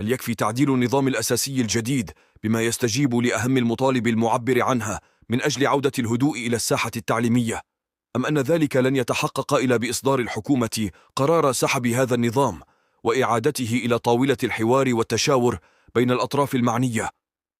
هل يكفي تعديل النظام الأساسي الجديد بما يستجيب لأهم المطالب المعبر عنها من أجل عودة الهدوء إلى الساحة التعليمية؟ أم أن ذلك لن يتحقق إلا بإصدار الحكومة قرار سحب هذا النظام وإعادته إلى طاولة الحوار والتشاور بين الأطراف المعنية؟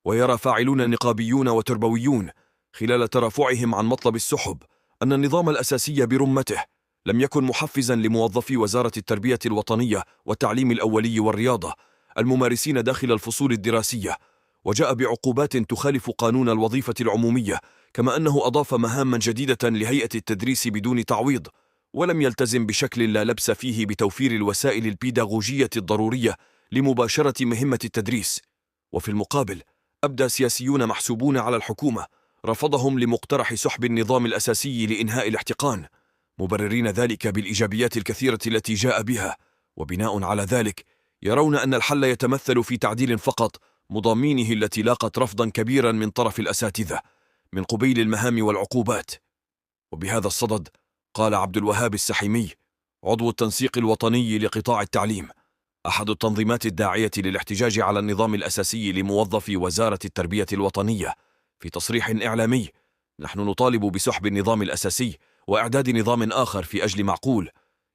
ويرى فاعلون نقابيون وتربويون خلال ترافعهم عن مطلب السحب أن النظام الأساسي برمته لم يكن محفزا لموظفي وزارة التربية الوطنية والتعليم الأولي والرياضة الممارسين داخل الفصول الدراسية، وجاء بعقوبات تخالف قانون الوظيفة العمومية، كما أنه أضاف مهاما جديدة لهيئة التدريس بدون تعويض، ولم يلتزم بشكل لا لبس فيه بتوفير الوسائل البيداغوجية الضرورية لمباشرة مهمة التدريس. وفي المقابل أبدى سياسيون محسوبون على الحكومة رفضهم لمقترح سحب النظام الأساسي لإنهاء الاحتقان، مبررين ذلك بالإيجابيات الكثيرة التي جاء بها، وبناء على ذلك يرون أن الحل يتمثل في تعديل فقط مضامينه التي لاقت رفضا كبيرا من طرف الأساتذة من قبيل المهام والعقوبات. وبهذا الصدد قال عبد الوهاب السحيمي عضو التنسيق الوطني لقطاع التعليم أحد التنظيمات الداعية للاحتجاج على النظام الأساسي لموظفي وزارة التربية الوطنية في تصريح إعلامي: نحن نطالب بسحب النظام الأساسي وإعداد نظام آخر في أجل معقول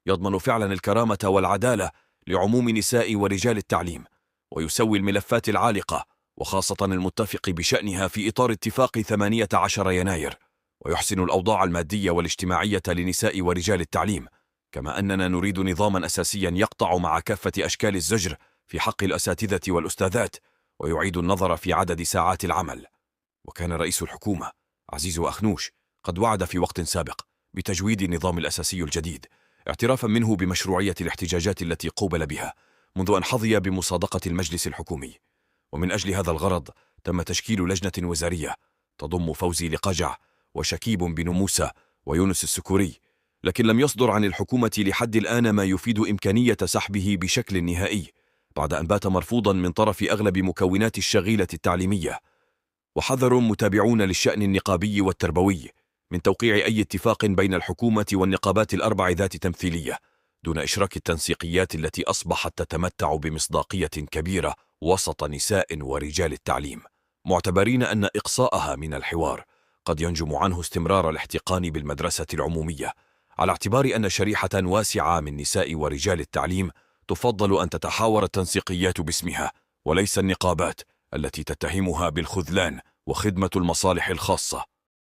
يضمن فعلا الكرامة والعدالة لعموم نساء ورجال التعليم، ويسوي الملفات العالقة وخاصة المتفق بشأنها في إطار اتفاق 18 يناير، ويحسن الأوضاع المادية والاجتماعية لنساء ورجال التعليم، كما أننا نريد نظاما أساسيا يقطع مع كافة أشكال الزجر في حق الأساتذة والأستاذات، ويعيد النظر في عدد ساعات العمل. وكان رئيس الحكومة عزيز أخنوش قد وعد في وقت سابق بتجويد النظام الأساسي الجديد، اعترافا منه بمشروعية الاحتجاجات التي قوبل بها منذ أن حظي بمصادقة المجلس الحكومي. ومن أجل هذا الغرض تم تشكيل لجنة وزارية تضم فوزي لقجع وشكيب بن موسى ويونس السكوري، لكن لم يصدر عن الحكومة لحد الآن ما يفيد إمكانية سحبه بشكل نهائي، بعد أن بات مرفوضا من طرف أغلب مكونات الشغيلة التعليمية. وحذر متابعون للشأن النقابي والتربوي من توقيع أي اتفاق بين الحكومة والنقابات الأربع ذات تمثيلية دون إشراك التنسيقيات التي أصبحت تتمتع بمصداقية كبيرة وسط نساء ورجال التعليم، معتبرين أن إقصاءها من الحوار قد ينجم عنه استمرار الاحتقان بالمدرسة العمومية، على اعتبار أن شريحة واسعة من نساء ورجال التعليم تفضل أن تتحاور التنسيقيات باسمها وليس النقابات التي تتهمها بالخذلان وخدمة المصالح الخاصة.